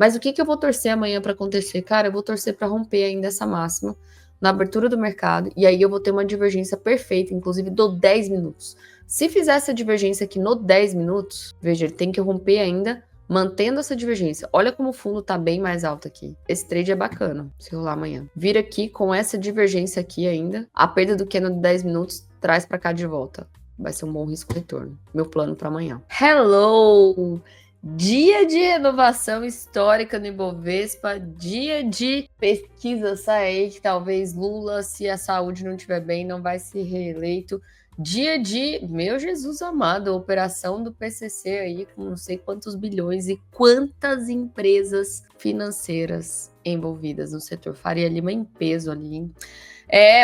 Mas o que eu vou torcer amanhã para acontecer? Cara, eu vou torcer para romper ainda essa máxima na abertura do mercado, e aí eu vou ter uma divergência perfeita, inclusive do 10 minutos. Se fizer essa divergência aqui no 10 minutos, veja, ele tem que romper ainda, mantendo essa divergência. Olha como o fundo tá bem mais alto aqui. Esse trade é bacana, se rolar amanhã. Vira aqui com essa divergência aqui ainda, a perda do candle de 10 minutos traz para cá de volta. Vai ser um bom risco-retorno. Meu plano para amanhã. Hello! Dia de renovação histórica no Ibovespa, dia de pesquisa sai aí que talvez Lula, se a saúde não estiver bem, não vai ser reeleito. Dia de, meu Jesus amado, operação do PCC aí com não sei quantos bilhões e quantas empresas financeiras envolvidas no setor. Faria Lima em peso ali, hein?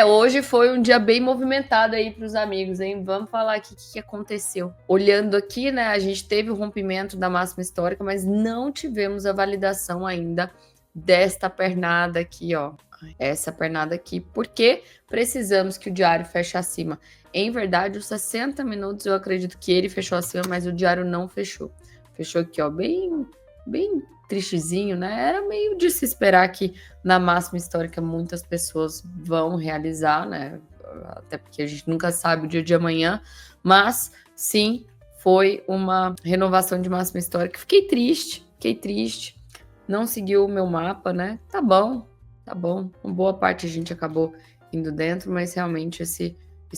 Hoje foi um dia bem movimentado aí para os amigos, hein? Vamos falar aqui o que aconteceu. Olhando aqui, né, a gente teve o rompimento da máxima histórica, mas não tivemos a validação ainda desta pernada aqui, ó. Essa pernada aqui, porque precisamos que o diário feche acima. Em verdade, os 60 minutos eu acredito que ele fechou acima, mas o diário não fechou. Fechou aqui, ó, bem tristezinho, né? Era meio de se esperar que na máxima histórica muitas pessoas vão realizar, né? Até porque a gente nunca sabe o dia de amanhã, mas sim, foi uma renovação de máxima histórica. Fiquei triste, não seguiu o meu mapa, né? Tá bom, uma boa parte a gente acabou indo dentro, mas realmente esse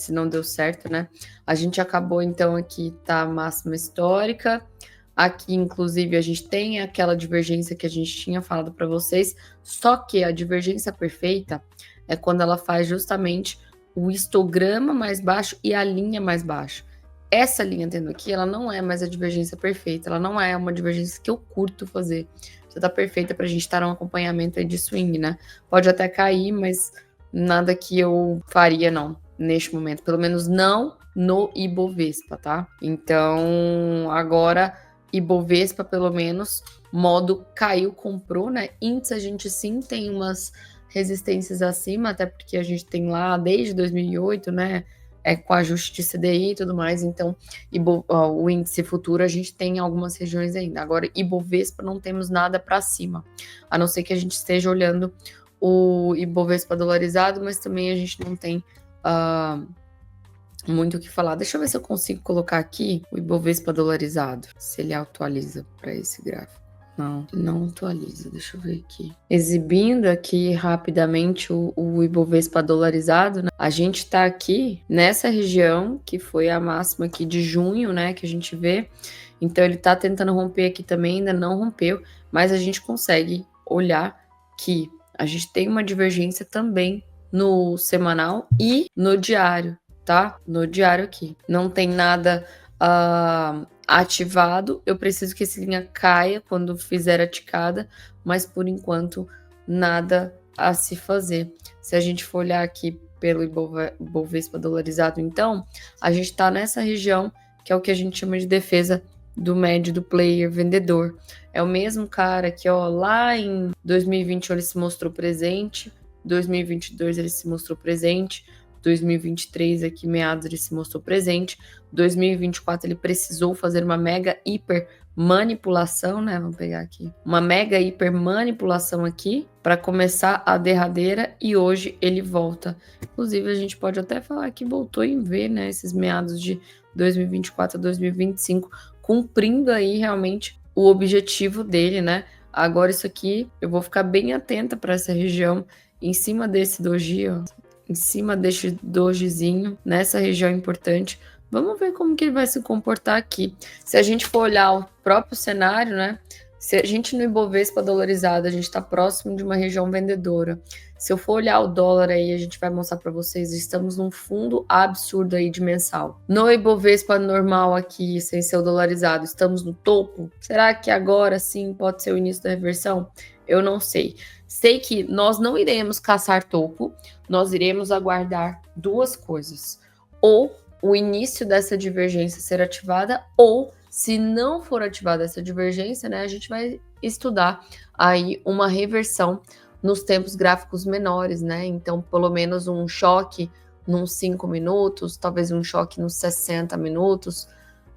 não deu certo, né? A gente acabou então aqui, tá, máxima histórica. Aqui, inclusive, a gente tem aquela divergência que a gente tinha falado para vocês, só que a divergência perfeita é quando ela faz justamente o histograma mais baixo e a linha mais baixa. Essa linha tendo aqui, ela não é mais a divergência perfeita, ela não é uma divergência que eu curto fazer. Já tá perfeita pra gente estar num acompanhamento aí de swing, né? Pode até cair, mas nada que eu faria, não, neste momento. Pelo menos não no Ibovespa, tá? Então, agora Ibovespa, pelo menos, modo caiu, comprou, né? Índice a gente sim tem umas resistências acima, até porque a gente tem lá desde 2008, né? Com ajuste de CDI e tudo mais, então o índice futuro a gente tem algumas regiões ainda. Agora, Ibovespa não temos nada para cima, a não ser que a gente esteja olhando o Ibovespa dolarizado, mas também a gente não tem muito o que falar. Deixa eu ver se eu consigo colocar aqui o Ibovespa dolarizado, se ele atualiza para esse gráfico. Não atualiza, deixa eu ver aqui. Exibindo aqui rapidamente o Ibovespa dolarizado, né? A gente tá aqui nessa região, que foi a máxima aqui de junho, né, que a gente vê. Então ele tá tentando romper aqui também, ainda não rompeu, mas a gente consegue olhar que a gente tem uma divergência também no semanal e no diário, tá? No diário aqui. Não tem nada ativado, eu preciso que essa linha caia quando fizer a ticada, mas por enquanto nada a se fazer. Se a gente for olhar aqui pelo Ibovespa dolarizado, então, a gente está nessa região que é o que a gente chama de defesa do médio do player vendedor. É o mesmo cara que, ó, lá em 2021 ele se mostrou presente, 2022 ele se mostrou presente, 2023 aqui meados ele se mostrou presente, 2024 ele precisou fazer uma mega hiper manipulação, né? Vamos pegar aqui. Uma mega hiper manipulação aqui para começar a derradeira e hoje ele volta. Inclusive a gente pode até falar que voltou em V, né? Esses meados de 2024 a 2025, cumprindo aí realmente o objetivo dele, né? Agora isso aqui eu vou ficar bem atenta para essa região em cima desse doji, ó. Em cima deste dojizinho, nessa região importante. Vamos ver como que ele vai se comportar aqui. Se a gente for olhar o próprio cenário, né? Se a gente no Ibovespa dolarizado, a gente está próximo de uma região vendedora. Se eu for olhar o dólar aí, a gente vai mostrar para vocês, estamos num fundo absurdo aí de mensal. No Ibovespa normal aqui, sem ser o dolarizado, estamos no topo? Será que agora sim pode ser o início da reversão? Eu não sei. Sei que nós não iremos caçar topo, nós iremos aguardar duas coisas. Ou o início dessa divergência ser ativada, ou se não for ativada essa divergência, né, a gente vai estudar aí uma reversão nos tempos gráficos menores, né? Então, pelo menos um choque nos 5 minutos, talvez um choque nos 60 minutos,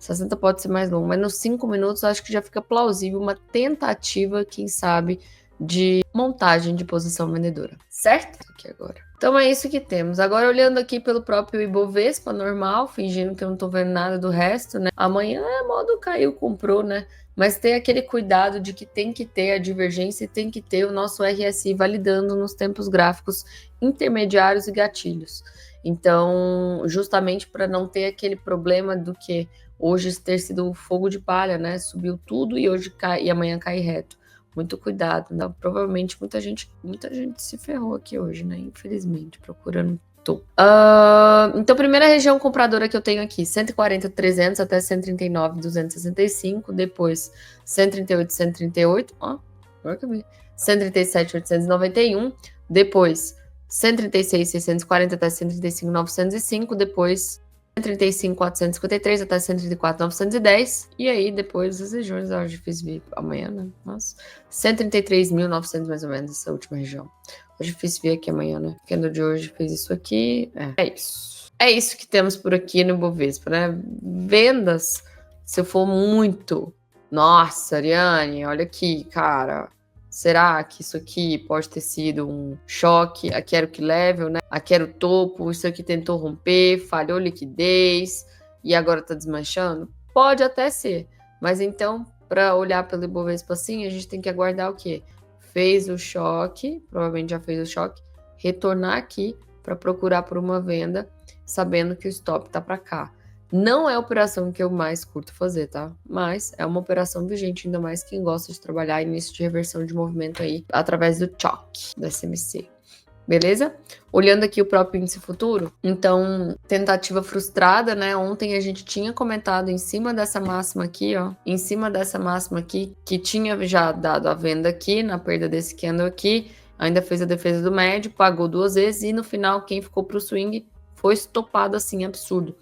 60 pode ser mais longo, mas nos 5 minutos eu acho que já fica plausível uma tentativa, quem sabe, de montagem de posição vendedora, certo? Aqui agora. Então é isso que temos. Agora olhando aqui pelo próprio Ibovespa normal, fingindo que eu não tô vendo nada do resto, né? Amanhã é modo caiu, comprou, né? Mas tem aquele cuidado de que tem que ter a divergência e tem que ter o nosso RSI validando nos tempos gráficos intermediários e gatilhos. Então, justamente para não ter aquele problema do que hoje ter sido fogo de palha, né? Subiu tudo e hoje cai e amanhã cai reto. Muito cuidado, né? Provavelmente muita gente se ferrou aqui hoje, né? Infelizmente, procurando topo. Então, primeira região compradora que eu tenho aqui, 140,300 até 139,265, depois 138, 138, ó, agora que eu vi, 137,891, depois 136,640 até 135,905, depois 135,453 até 134,910. E aí, depois as regiões, é difícil ver amanhã, né? Mas 133.900 mais ou menos, essa última região. É difícil ver aqui amanhã, né? Porque no de hoje fez isso aqui. É isso. É isso que temos por aqui no Bovespa, né? Vendas, se eu for muito. Nossa, Ariane, olha aqui, cara. Será que isso aqui pode ter sido um choque? Aqui era o que level, né? Aqui era o topo, isso aqui tentou romper, falhou liquidez e agora tá desmanchando? Pode até ser, mas então, para olhar pelo Ibovespa assim, a gente tem que aguardar o quê? Fez o choque, provavelmente já fez o choque, retornar aqui para procurar por uma venda, sabendo que o stop tá para cá. Não é a operação que eu mais curto fazer, tá? Mas é uma operação vigente, ainda mais quem gosta de trabalhar início de reversão de movimento aí através do choque da SMC. Beleza? Olhando aqui o próprio índice futuro, então, tentativa frustrada, né? Ontem a gente tinha comentado em cima dessa máxima aqui, ó, em cima dessa máxima aqui, que tinha já dado a venda aqui, na perda desse candle aqui, ainda fez a defesa do médio, pagou 2 vezes e no final quem ficou pro swing foi estopado assim, absurdo.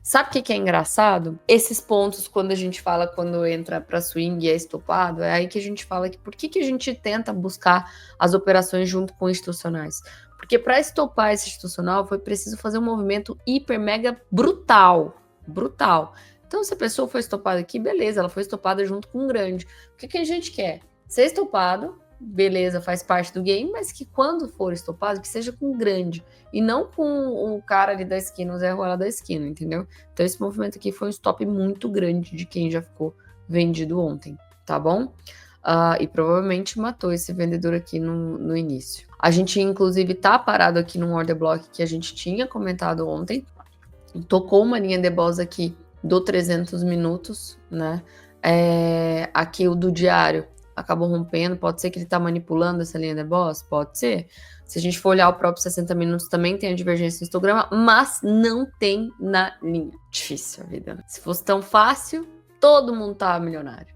Sabe o que é engraçado? Esses pontos, quando a gente fala quando entra para swing e é estopado, é aí que a gente fala que por que a gente tenta buscar as operações junto com institucionais? Porque para estopar esse institucional foi preciso fazer um movimento hiper mega brutal. Brutal. Então, se a pessoa foi estopada aqui, beleza, ela foi estopada junto com um grande. O que a gente quer? Ser estopado, beleza, faz parte do game, mas que quando for estopado, que seja com grande. E não com o cara ali da esquina, o Zé Ruela da esquina, entendeu? Então esse movimento aqui foi um stop muito grande de quem já ficou vendido ontem, tá bom? E provavelmente matou esse vendedor aqui no início. A gente, inclusive, tá parado aqui num order block que a gente tinha comentado ontem. Tocou uma linha de boss aqui do 300 minutos, né? Aqui o do diário acabou rompendo, pode ser que ele tá manipulando essa linha de boss? Pode ser. Se a gente for olhar o próprio 60 minutos, também tem a divergência no histograma, mas não tem na linha. Difícil a vida, né? Se fosse tão fácil, todo mundo tava milionário.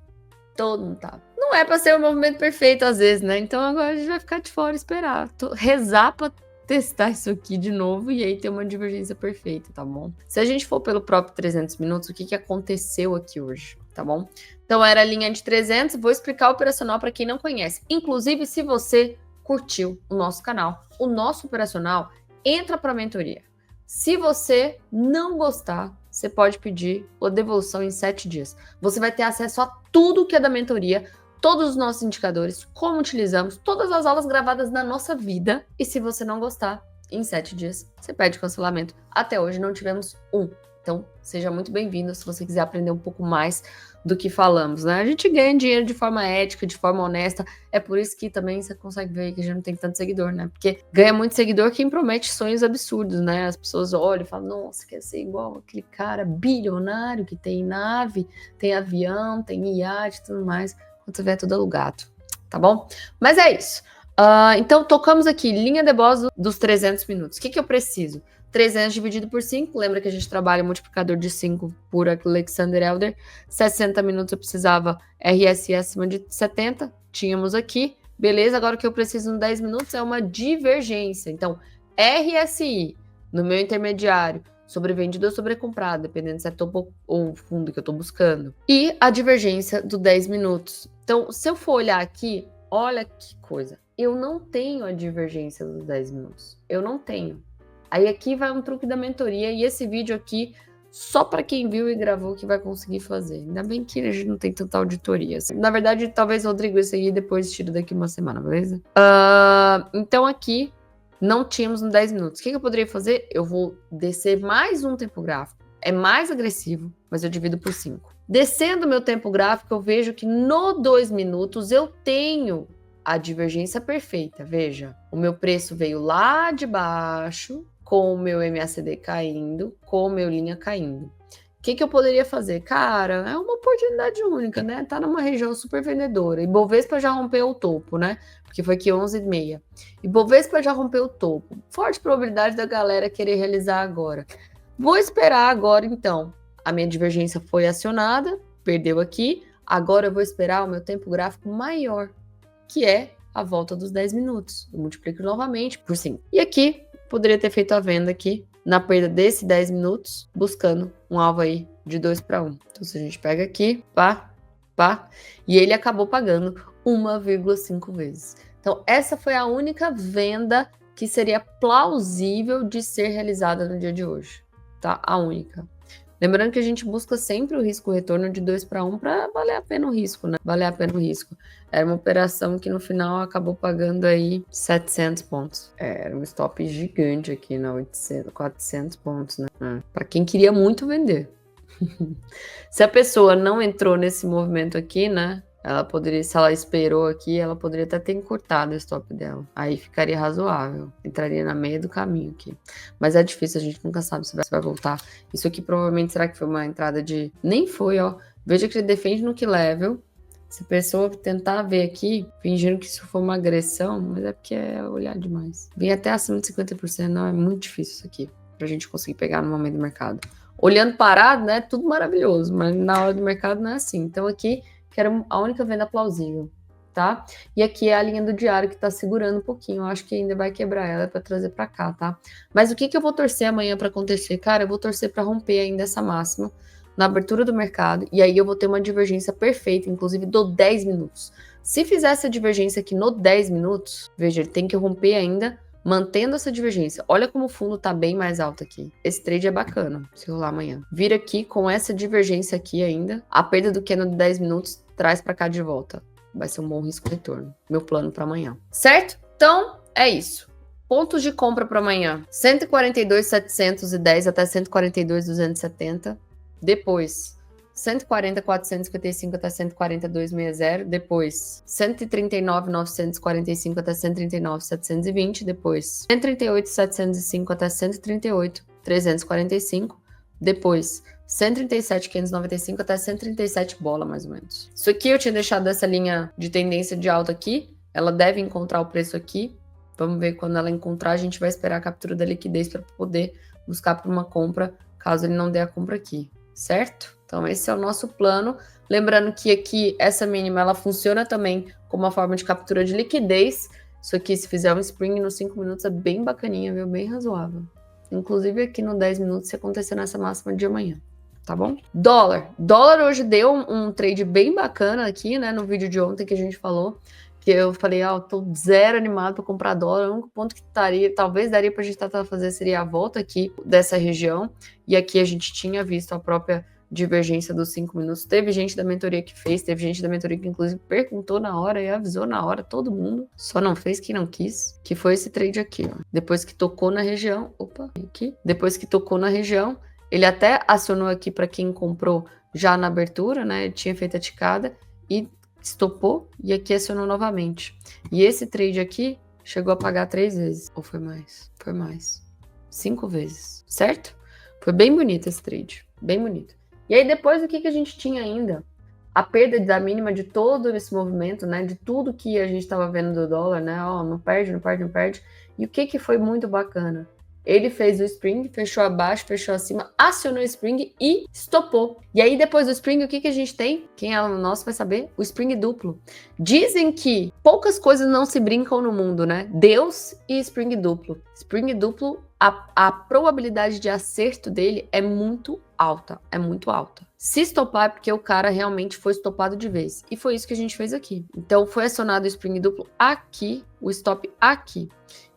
Todo mundo tava. Não é pra ser o movimento perfeito às vezes, né? Então agora a gente vai ficar de fora e esperar. Rezar pra testar isso aqui de novo e aí ter uma divergência perfeita, tá bom? Se a gente for pelo próprio 300 minutos, o que aconteceu aqui hoje, tá bom? Então era a linha de 300, vou explicar o operacional para quem não conhece. Inclusive, se você curtiu o nosso canal, o nosso operacional, entra para a mentoria. Se você não gostar, você pode pedir a devolução em 7 dias. Você vai ter acesso a tudo que é da mentoria, todos os nossos indicadores, como utilizamos, todas as aulas gravadas na nossa vida. E se você não gostar, em 7 dias, você pede cancelamento. Até hoje não tivemos um. Então, seja muito bem-vindo se você quiser aprender um pouco mais do que falamos, né? A gente ganha dinheiro de forma ética, de forma honesta. É por isso que também você consegue ver que a gente não tem tanto seguidor, né? Porque ganha muito seguidor quem promete sonhos absurdos, né? As pessoas olham e falam, nossa, quer ser igual aquele cara bilionário que tem nave, tem avião, tem iate e tudo mais. Quando você vê, é tudo alugado, tá bom? Mas é isso. Então, tocamos aqui, linha de boss dos 300 minutos. O que eu preciso? 300 dividido por 5, lembra que a gente trabalha multiplicador de 5 por Alexander Elder. 60 minutos eu precisava RSI acima de 70, tínhamos aqui. Beleza, agora o que eu preciso em 10 minutos é uma divergência. Então, RSI no meu intermediário, sobrevendido ou sobrecomprado, dependendo se é topo ou fundo que eu estou buscando. E a divergência do 10 minutos. Então, se eu for olhar aqui, olha que coisa. Eu não tenho a divergência dos 10 minutos. Eu não tenho. Aí aqui vai um truque da mentoria e esse vídeo aqui só para quem viu e gravou que vai conseguir fazer. Ainda bem que a gente não tem tanta auditoria. Assim. Na verdade, talvez, Rodrigo, esse aí depois tiro daqui uma semana, beleza? Então aqui, não tínhamos no 10 minutos. O que eu poderia fazer? Eu vou descer mais um tempo gráfico. É mais agressivo, mas eu divido por 5. Descendo meu tempo gráfico, eu vejo que no 2 minutos eu tenho a divergência perfeita. Veja, o meu preço veio lá de baixo, com o meu MACD caindo, com o meu linha caindo. O que eu poderia fazer? Cara, é uma oportunidade única, né? Tá numa região super vendedora. E Bovespa já rompeu o topo, né? Porque foi aqui 11,6. E Bovespa já rompeu o topo. Forte probabilidade da galera querer realizar agora. Vou esperar agora, então. A minha divergência foi acionada, perdeu aqui. Agora eu vou esperar o meu tempo gráfico maior, que é a volta dos 10 minutos. Eu multiplico novamente por 5. E aqui, poderia ter feito a venda aqui, na perda desse 10 minutos, buscando um alvo aí de 2 para 1. Então, se a gente pega aqui, pá, e ele acabou pagando 1,5 vezes. Então, essa foi a única venda que seria plausível de ser realizada no dia de hoje, tá? A única. Lembrando que a gente busca sempre o risco-retorno de 2 para 1 para valer a pena o risco, né? Valer a pena o risco. Era uma operação que no final acabou pagando aí 700 pontos. Era um stop gigante aqui na 400 pontos, né? Para quem queria muito vender. Se a pessoa não entrou nesse movimento aqui, né? Ela poderia, se ela esperou aqui, ela poderia até ter encurtado o stop dela. Aí ficaria razoável. Entraria na meia do caminho aqui. Mas é difícil, a gente nunca sabe se vai voltar. Isso aqui provavelmente será que foi uma entrada de... Nem foi, ó. Veja que ele defende no que level. Se a pessoa tentar ver aqui, fingindo que isso foi uma agressão, mas é porque é olhar demais. Vem até acima de 50%, não, é muito difícil isso aqui. Pra gente conseguir pegar no momento do mercado. Olhando parado, né, tudo maravilhoso. Mas na hora do mercado não é assim. Então aqui... que era a única venda plausível, tá? E aqui é a linha do diário que tá segurando um pouquinho, eu acho que ainda vai quebrar ela para trazer para cá, tá? Mas o que eu vou torcer amanhã para acontecer? Cara, eu vou torcer para romper ainda essa máxima na abertura do mercado, e aí eu vou ter uma divergência perfeita, inclusive do 10 minutos. Se fizer essa divergência aqui no 10 minutos, veja, ele tem que romper ainda, mantendo essa divergência. Olha como o fundo tá bem mais alto aqui. Esse trade é bacana, se rolar amanhã. Vir aqui com essa divergência aqui ainda, a perda do candle de 10 minutos traz para cá de volta. Vai ser um bom risco-retorno. Meu plano para amanhã. Certo? Então, é isso. Pontos de compra para amanhã. 142,710 até 142,270. Depois, 140,455 até 142,60. Depois, 139,945 até 139,720. Depois, 138,705 até 138,345. Depois, 137,595 até 137 bola, mais ou menos. Isso aqui eu tinha deixado essa linha de tendência de alta aqui. Ela deve encontrar o preço aqui. Vamos ver quando ela encontrar. A gente vai esperar a captura da liquidez para poder buscar por uma compra, caso ele não dê a compra aqui, certo? Então esse é o nosso plano. Lembrando que aqui essa mínima ela funciona também como uma forma de captura de liquidez. Isso aqui, se fizer um spring nos 5 minutos, é bem bacaninha, viu? Bem razoável. Inclusive aqui no 10 minutos, se acontecer nessa máxima de amanhã. Tá bom? Dólar hoje deu um trade bem bacana aqui, né? No vídeo de ontem que a gente falou, que eu falei, eu tô zero animado para comprar dólar. O único ponto que talvez daria pra gente tentar fazer seria a volta aqui dessa região. E aqui a gente tinha visto a própria divergência dos 5 minutos. Teve gente da mentoria que fez, teve gente da mentoria que inclusive perguntou na hora e avisou na hora, todo mundo. Só não fez quem não quis, que foi esse trade aqui, ó. Depois que tocou na região, depois que tocou na região, ele até acionou aqui para quem comprou já na abertura, né? Ele tinha feito a ticada e estopou e aqui acionou novamente. E esse trade aqui chegou a pagar 3 vezes. Ou foi mais? Foi mais. 5 vezes, certo? Foi bem bonito esse trade, bem bonito. E aí depois o que a gente tinha ainda? A perda da mínima de todo esse movimento, né? De tudo que a gente estava vendo do dólar, né? Ó, não perde, não perde, não perde. E o que foi muito bacana? Ele fez o spring, fechou abaixo, fechou acima, acionou o spring e estopou. E aí, depois do spring, o que a gente tem? Quem é o nosso vai saber? O spring duplo. Dizem que poucas coisas não se brincam no mundo, né? Deus e spring duplo. Spring duplo a probabilidade de acerto dele é muito alta, é muito alta. Se estopar é porque o cara realmente foi estopado de vez. E foi isso que a gente fez aqui. Então foi acionado o spring duplo aqui, o stop aqui.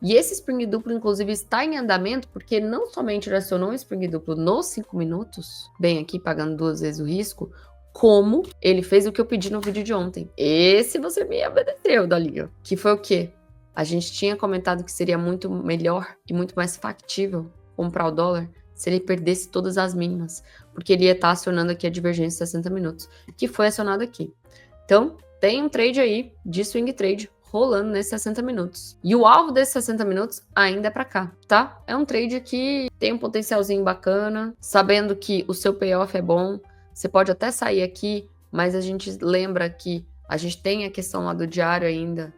E esse spring duplo, inclusive, está em andamento porque não somente ele acionou o spring duplo nos 5 minutos, bem aqui, pagando 2 vezes o risco, como ele fez o que eu pedi no vídeo de ontem. Esse você me obedeceu, Dalinha. Que foi o quê? A gente tinha comentado que seria muito melhor e muito mais factível comprar o dólar se ele perdesse todas as mínimas, porque ele ia estar acionando aqui a divergência de 60 minutos, que foi acionado aqui. Então, tem um trade aí de swing trade rolando nesses 60 minutos. E o alvo desses 60 minutos ainda é para cá, tá? É um trade que tem um potencialzinho bacana, sabendo que o seu payoff é bom, você pode até sair aqui, mas a gente lembra que a gente tem a questão lá do diário ainda,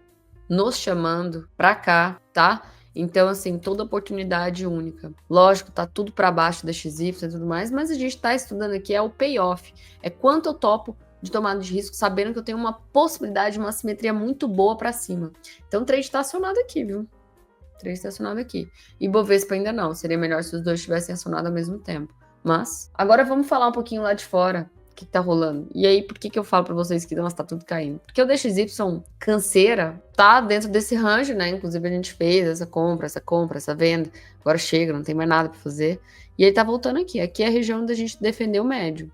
nos chamando para cá, tá? Então, assim, toda oportunidade única. Lógico, tá tudo para baixo da XY e tudo mais, mas a gente tá estudando aqui é o payoff. É quanto eu topo de tomada de risco, sabendo que eu tenho uma possibilidade, uma simetria muito boa para cima. Então, o trade tá acionado aqui, viu? O trade tá acionado aqui. E Bovespa ainda não. Seria melhor se os dois tivessem acionado ao mesmo tempo. Mas, agora vamos falar um pouquinho lá de fora. O que tá rolando. E aí, por que eu falo pra vocês que, nossa, tá tudo caindo? Porque o DXY canseira tá dentro desse range, né? Inclusive, a gente fez essa compra, essa venda. Agora chega, não tem mais nada pra fazer. E ele tá voltando aqui. Aqui é a região onde a gente defendeu o médio.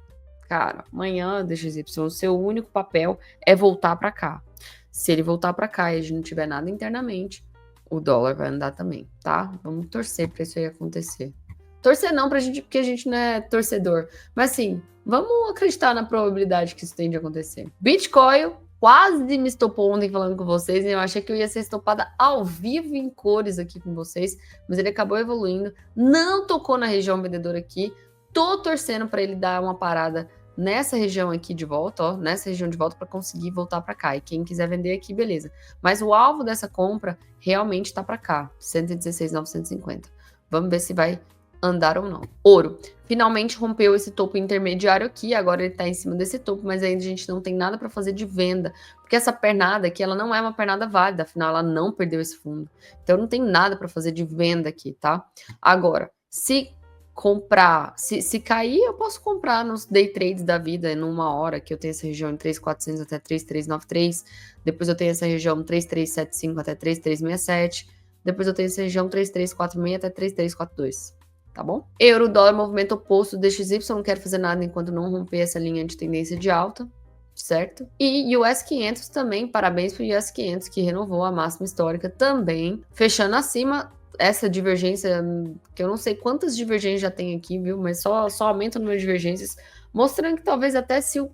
Cara, amanhã, DXY, o seu único papel é voltar pra cá. Se ele voltar pra cá e a gente não tiver nada internamente, o dólar vai andar também, tá? Vamos torcer pra isso aí acontecer. Torcer não pra gente, porque a gente não é torcedor. Mas assim, vamos acreditar na probabilidade que isso tem de acontecer. Bitcoin quase me estopou ontem falando com vocês. Eu achei que eu ia ser estopada ao vivo em cores aqui com vocês. Mas ele acabou evoluindo. Não tocou na região vendedora aqui. Tô torcendo para ele dar uma parada nessa região aqui de volta, ó. Nessa região de volta para conseguir voltar para cá. E quem quiser vender aqui, beleza. Mas o alvo dessa compra realmente tá para cá. 116.950. Vamos ver se vai andar ou não. Ouro. Finalmente rompeu esse topo intermediário aqui, agora ele tá em cima desse topo, mas ainda a gente não tem nada para fazer de venda, porque essa pernada aqui, ela não é uma pernada válida, afinal ela não perdeu esse fundo. Então não tem nada para fazer de venda aqui, tá? Agora, se comprar, se cair, eu posso comprar nos day trades da vida, numa hora que eu tenho essa região em 3.400 até 3.393, depois eu tenho essa região 3.375 até 3.367, depois eu tenho essa região 3.346 até 3.342. Tá bom? Euro, dólar, movimento oposto do DXY, não quero fazer nada enquanto não romper essa linha de tendência de alta, certo? E US 500 também, parabéns pro US 500 que renovou a máxima histórica também, fechando acima essa divergência, que eu não sei quantas divergências já tem aqui, viu? Mas só aumenta o número de divergências, mostrando que talvez até se o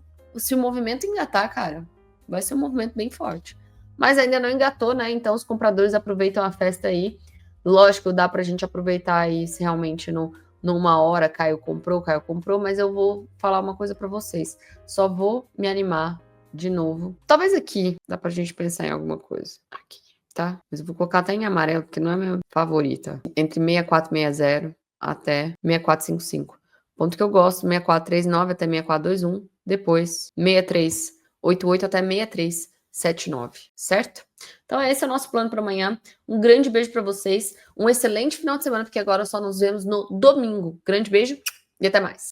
movimento engatar, cara, vai ser um movimento bem forte. Mas ainda não engatou, né? Então os compradores aproveitam a festa aí. Lógico, dá pra gente aproveitar aí se realmente numa hora Caio comprou, mas eu vou falar uma coisa pra vocês. Só vou me animar de novo. Talvez aqui dá pra gente pensar em alguma coisa. Aqui, tá? Mas eu vou colocar até em amarelo, porque não é minha favorita. Entre 6460 até 6455. Ponto que eu gosto, 6439 até 6421. Depois, 6388 até 6379, certo? Então, esse é o nosso plano para amanhã. Um grande beijo para vocês. Um excelente final de semana, porque agora só nos vemos no domingo. Grande beijo e até mais.